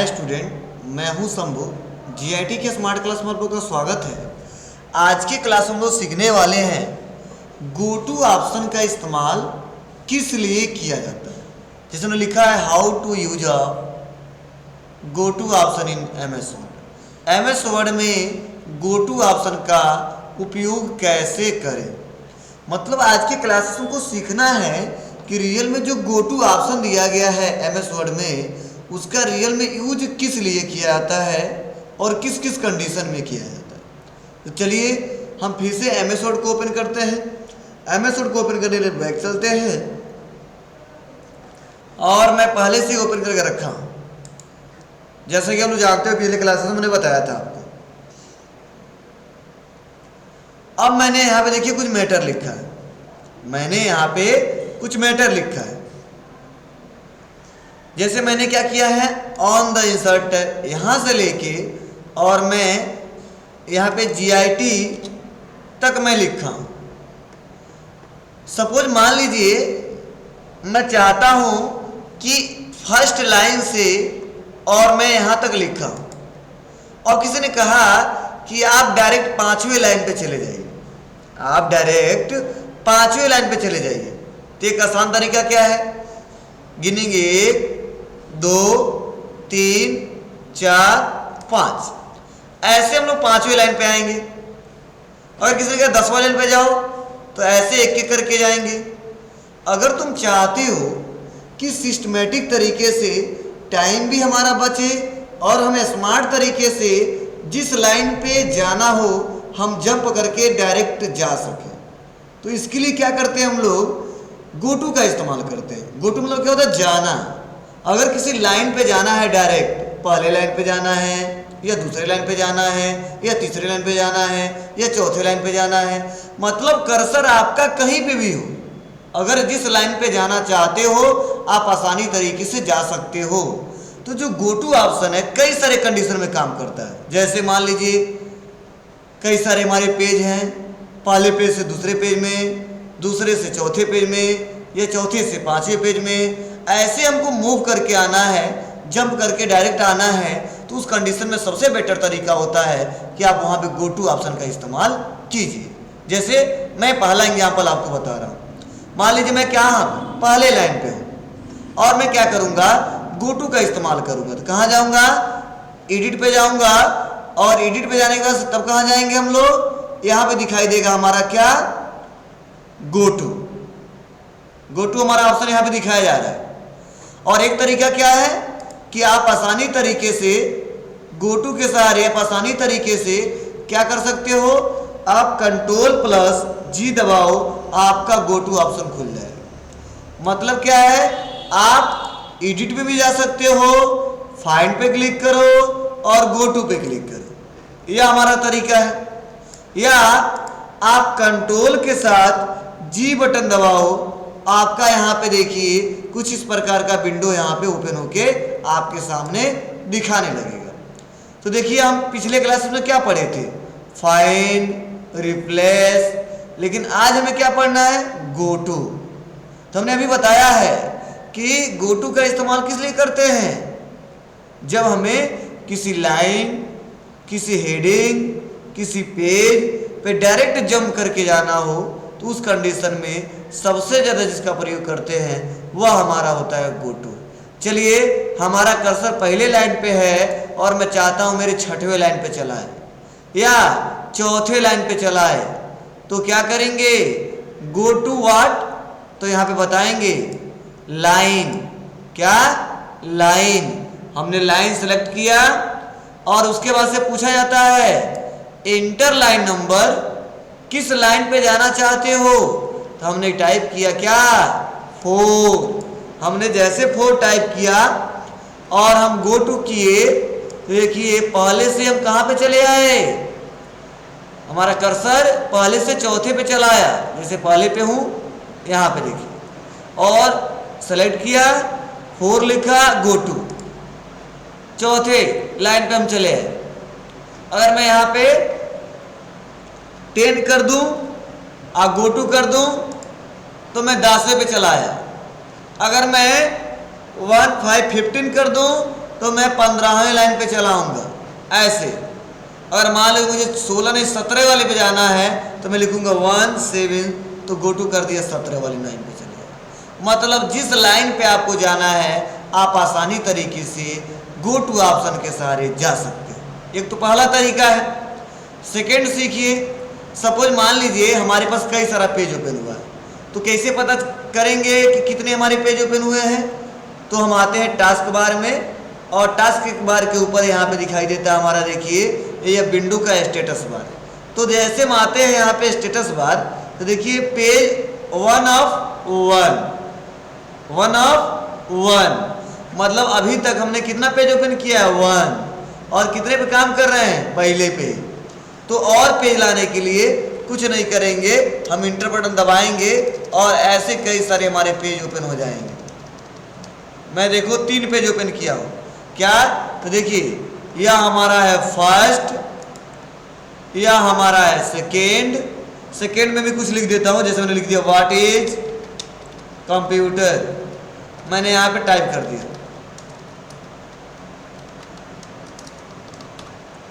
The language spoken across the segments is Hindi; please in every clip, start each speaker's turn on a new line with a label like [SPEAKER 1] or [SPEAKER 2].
[SPEAKER 1] स्टूडेंट, मैं हूं शंभू। जीआईटी के स्मार्ट क्लास में आपका स्वागत है। आज की क्लास में हम लोग सीखने वाले हैं गो टू ऑप्शन का इस्तेमाल किस लिए किया जाता है। जैसे उन्होंने लिखा है how to use a go to option in MS Word. MS Word में गो टू ऑप्शन का उपयोग कैसे करें। मतलब आज के क्लासेस को सीखना है कि रियल में जो गो टू ऑप्शन दिया गया है एमएस वर्ड में, उसका रियल में यूज किस लिए किया जाता है और किस किस कंडीशन में किया जाता है। तो चलिए हम फिर से एमएस वर्ड को ओपन करते हैं। एमएस वर्ड को ओपन करने के लिए बैक चलते हैं और मैं पहले से ओपन करके रखा हूं, जैसा कि हम लोग जानते हो पिछले क्लासेस में मैंने बताया था आपको। अब मैंने यहाँ पे देखिए कुछ मैटर लिखा है। मैंने यहाँ पे कुछ मैटर लिखा है। जैसे मैंने क्या किया है, ऑन द इंसर्ट यहाँ से लेके और मैं यहाँ पे जीआईटी तक मैं लिखा हूँ। सपोज मान लीजिए मैं चाहता हूँ कि फर्स्ट लाइन से और मैं यहाँ तक लिखा हूँ और किसी ने कहा कि आप डायरेक्ट पांचवें लाइन पे चले जाइए। आप डायरेक्ट पांचवें लाइन पे चले जाइए। तो एक आसान तरीका क्या है, गिनेंगे 1 2 3 4 5, ऐसे हम लोग पांचवें लाइन पे आएंगे। अगर किसी ने कहा 10वां लाइन पे जाओ तो ऐसे एक एक करके जाएंगे। अगर तुम चाहते हो कि सिस्टमेटिक तरीके से टाइम भी हमारा बचे और हमें स्मार्ट तरीके से जिस लाइन पे जाना हो हम जंप करके डायरेक्ट जा सकें, तो इसके लिए क्या करते हैं हम लोग, गो टू का इस्तेमाल करते हैं। गो टू मतलब क्या होता है, जाना। अगर किसी लाइन पे जाना है, डायरेक्ट पहले लाइन पे जाना है या दूसरे लाइन पे जाना है या तीसरे लाइन पे जाना है या चौथे लाइन पे जाना है, मतलब कर्सर आपका कहीं पे भी हो, अगर जिस लाइन पे जाना चाहते हो आप आसानी तरीके से जा सकते हो। तो जो गो टू ऑप्शन है कई सारे कंडीशन में काम करता है। जैसे मान लीजिए कई सारे हमारे पेज हैं, पहले पेज से दूसरे पेज में, दूसरे से चौथे पेज में या चौथे से पांचवें पेज में, ऐसे हमको मूव करके आना है, जंप करके डायरेक्ट आना है। तो उस कंडीशन में सबसे बेटर तरीका होता है कि आप वहाँ पे गो टू ऑप्शन का इस्तेमाल कीजिए। जैसे मैं पहला एग्जाम्पल आपको बता रहा हूँ। मान लीजिए मैं क्या पहले लाइन पे हूँ और मैं क्या करूँगा, गो टू का इस्तेमाल करूँगा। तो कहाँ जाऊँगा, एडिट पे जाऊँगा और एडिट पे जाने के बाद तब कहाँ जाएंगे हम लोग, यहाँ पे दिखाई देगा हमारा क्या, गो टू। गो टू हमारा ऑप्शन यहाँ पे दिखाया जा रहा है। और एक तरीका क्या है कि आप आसानी तरीके से गो टू के सहारे आप आसानी तरीके से क्या कर सकते हो, आप Ctrl+G दबाओ, आपका गो टू ऑप्शन खुल जाएगा। मतलब क्या है, आप एडिट पे भी जा सकते हो, फाइंड पे क्लिक करो और गो टू पे क्लिक करो, यह हमारा तरीका है। या आप कंट्रोल के साथ G बटन दबाओ, आपका यहाँ पे देखिए कुछ इस प्रकार का विंडो यहाँ पे ओपन होके आपके सामने दिखाने लगेगा। तो देखिए हम पिछले क्लास में क्या पढ़े थे, फाइंड, रिप्लेस, लेकिन आज हमें क्या पढ़ना है, गो टू। तो हमने अभी बताया है कि गो टू का इस्तेमाल किस लिए करते हैं, जब हमें किसी लाइन, किसी हेडिंग, किसी पेज पे डायरेक्ट जंप करके जाना हो, तो उस कंडीशन में सबसे ज़्यादा जिसका प्रयोग करते हैं वह हमारा होता है गो टू। चलिए हमारा कर्सर पहले लाइन पे है और मैं चाहता हूँ मेरे छठवें लाइन पे चला है या चौथे लाइन पे चला है, तो क्या करेंगे, गो टू व्हाट, तो यहाँ पे बताएंगे लाइन। क्या, लाइन। हमने लाइन सेलेक्ट किया और उसके बाद से पूछा जाता है इंटर लाइन नंबर, किस लाइन पे जाना चाहते हो। तो हमने टाइप किया क्या, 4। हमने जैसे 4 टाइप किया और हम गो टू किए, तो देखिए पहले से हम कहाँ पे चले आए, हमारा कर्सर पहले से चौथे पे चला आया। जैसे पहले पे हूँ यहाँ पे देखिए और सेलेक्ट किया, 4 लिखा, गो टू, चौथे लाइन पे हम चले आए। अगर मैं यहाँ पे 10 कर दूं और गो टू कर दूं तो मैं 10वें पे चला आया। अगर मैं 15 कर दूं तो मैं 15वें लाइन पे चलाऊंगा ऐसे। अगर मान लो मुझे 16 नहीं 17 वाले पे जाना है तो मैं लिखूंगा 1 7, तो गो टू कर दिया 17 वाली लाइन पे चले गया। मतलब जिस लाइन पे आपको जाना है आप आसानी तरीके से गो टू ऑप्शन के सहारे जा सकते हो। एक तो पहला तरीका है। सेकेंड सीखिए, सपोज मान लीजिए हमारे पास कई सारा पेज ओपन हुआ है, तो कैसे पता करेंगे कि कितने हमारे पेज ओपन हुए हैं? तो हम आते हैं टास्क बार में, और टास्क बार के ऊपर यहाँ पे दिखाई देता है हमारा, देखिए ये विंडो का स्टेटस बार। तो जैसे हम आते हैं यहाँ पे स्टेटस बार, तो देखिए पेज 1 ऑफ 1, मतलब अभी तक हमने कितना पेज ओपन किया है? 1। और कितने पे काम कर रहे हैं? पहले पे। तो और पेज लाने के लिए कुछ नहीं करेंगे, हम इंटर बटन दबाएंगे और ऐसे कई सारे हमारे पेज ओपन हो जाएंगे। मैं देखो 3 पेज ओपन किया हूँ क्या? तो देखिए यह हमारा है फर्स्ट, यह हमारा है सेकेंड में भी कुछ लिख देता हूँ, जैसे मैंने लिख दिया व्हाट इज कंप्यूटर, मैंने यहाँ पे टाइप कर दिया,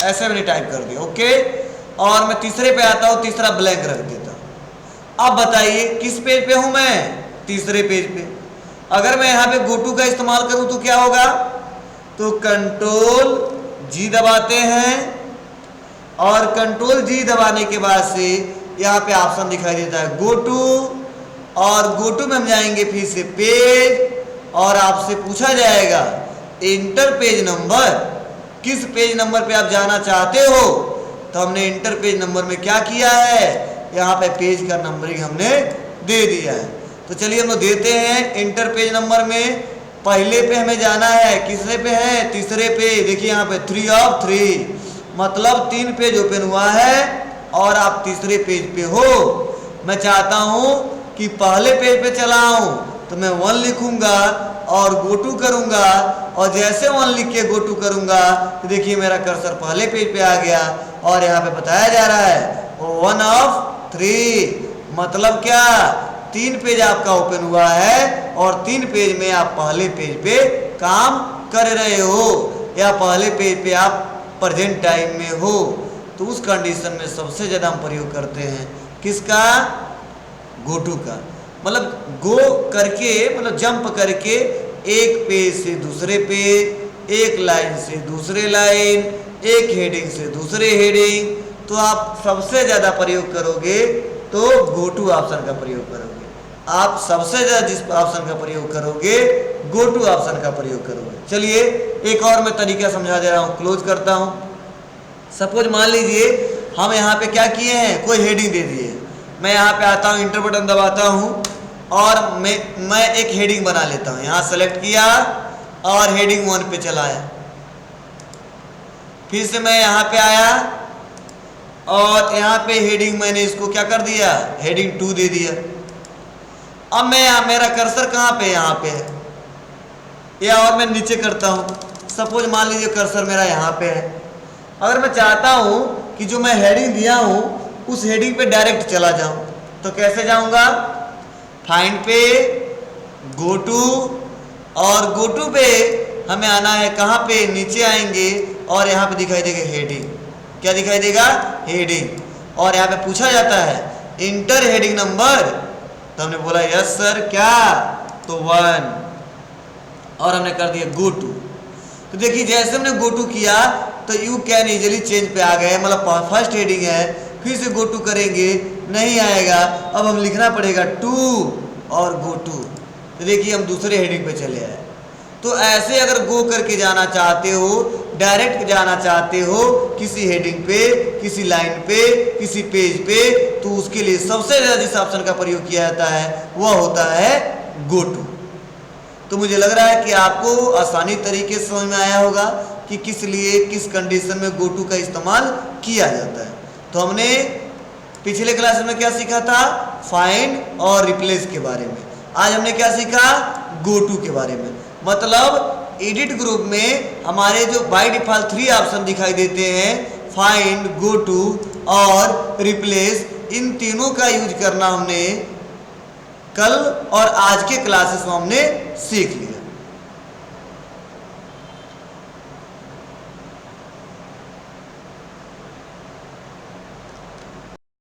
[SPEAKER 1] ऐसे मैंने टाइप कर दिया, ओके। और मैं तीसरे पे आता हूँ, तीसरा ब्लैंक रख देता हूँ। अब बताइए किस पेज पे हूँ मैं? तीसरे पेज पे। अगर मैं यहाँ पे गो टू का इस्तेमाल करूँ तो क्या होगा? तो कंट्रोल जी दबाते हैं, और कंट्रोल जी दबाने के बाद से यहाँ पे ऑप्शन दिखाई देता है गो टू, और गो टू में हम जाएंगे फिर से पेज, और आपसे पूछा जाएगा इंटर पेज नंबर, किस पेज नंबर पे आप जाना चाहते हो? तो हमने इंटर पेज नंबर में क्या किया है? यहाँ पे पेज का नंबरिंग हमने दे दिया है। तो चलिए हम लोग देते हैं इंटर पेज नंबर में। पहले पे हमें जाना है, किसरे पे है? तीसरे पे। देखिए यहाँ पे 3 ऑफ 3, मतलब 3 पेज ओपन हुआ है और आप तीसरे पेज पे हो। मैं चाहता हूँ कि पहले पेज पे चला आऊँ, तो मैं 1 लिखूंगा और गो टू करूंगा, और जैसे 1 लिख के गो टू करूंगा तो देखिए मेरा कर्सर पहले पेज पे आ गया, और यहाँ पे बताया जा रहा है 1 ऑफ 3, मतलब क्या? 3 पेज आपका ओपन हुआ है और 3 पेज में आप पहले पेज पे काम कर रहे हो, या पहले पेज पे आप प्रेजेंट टाइम में हो। तो उस कंडीशन में सबसे ज़्यादा हम प्रयोग करते हैं किसका? गो टू का। मतलब गो करके, मतलब जंप करके एक पेज से दूसरे पेज, एक लाइन से दूसरे लाइन, एक हेडिंग से दूसरे हेडिंग। तो आप सबसे ज़्यादा प्रयोग करोगे तो गो टू ऑप्शन का प्रयोग करोगे। आप सबसे ज़्यादा जिस ऑप्शन का प्रयोग करोगे गो टू ऑप्शन का प्रयोग करोगे। चलिए एक और मैं तरीका समझा दे रहा हूँ, क्लोज करता हूँ। सपोज मान लीजिए हम यहाँ पे क्या किए हैं, कोई हेडिंग दे दिए, मैं यहाँ पे आता हूँ, इंटर बटन दबाता हूँ और मैं एक हेडिंग बना लेता हूँ। यहाँ सेलेक्ट किया और हेडिंग 1 पे चलाया, फिर से मैं यहाँ पे आया और यहाँ पे हेडिंग मैंने इसको क्या कर दिया, हेडिंग 2 दे दिया। अब मैं मेरा कर्सर कहाँ पे, यहाँ पे है, या और मैं नीचे करता हूँ। सपोज मान लीजिए कर्सर मेरा यहाँ पे है। अगर मैं चाहता हूँ कि जो मैं हेडिंग दिया हूँ उस हेडिंग पे डायरेक्ट चला जाऊँ, तो कैसे जाऊँगा? फाइंड पे, गो टू, और गो टू पे हमें आना है कहाँ पे? नीचे आएंगे और यहाँ पे दिखाई देगा हेडिंग। क्या दिखाई देगा? हेडिंग। और यहाँ पे पूछा जाता है इंटर हेडिंग नंबर, तो हमने बोला यस सर, क्या? तो 1, और हमने कर दिया गो टू। तो देखिए जैसे हमने गो टू किया तो यू कैन इजीली चेंज पे आ गए, मतलब फर्स्ट हेडिंग है, फिर से गो टू करेंगे नहीं आएगा, अब हम लिखना पड़ेगा 2 और गो टू। तो देखिए हम दूसरे हेडिंग पे चले आए। तो ऐसे अगर गो करके जाना चाहते हो, डायरेक्ट जाना चाहते हो किसी हेडिंग पे, किसी लाइन पे, किसी पेज पे, तो उसके लिए सबसे ज़्यादा जिस ऑप्शन का प्रयोग किया जाता है वह होता है गो टू। तो मुझे लग रहा है कि आपको आसानी तरीके से समझ में आया होगा कि किस लिए, किस कंडीशन में गो टू का इस्तेमाल किया जाता है। तो हमने पिछले क्लास में क्या सीखा था? फाइंड और रिप्लेस के बारे में। आज हमने क्या सीखा? गो टू के बारे में। मतलब एडिट ग्रुप में हमारे जो बाय डिफॉल्ट 3 ऑप्शन दिखाई देते हैं, फाइंड, गो टू और रिप्लेस, इन तीनों का यूज करना हमने कल और आज के क्लासेस में हमने सीख लिया।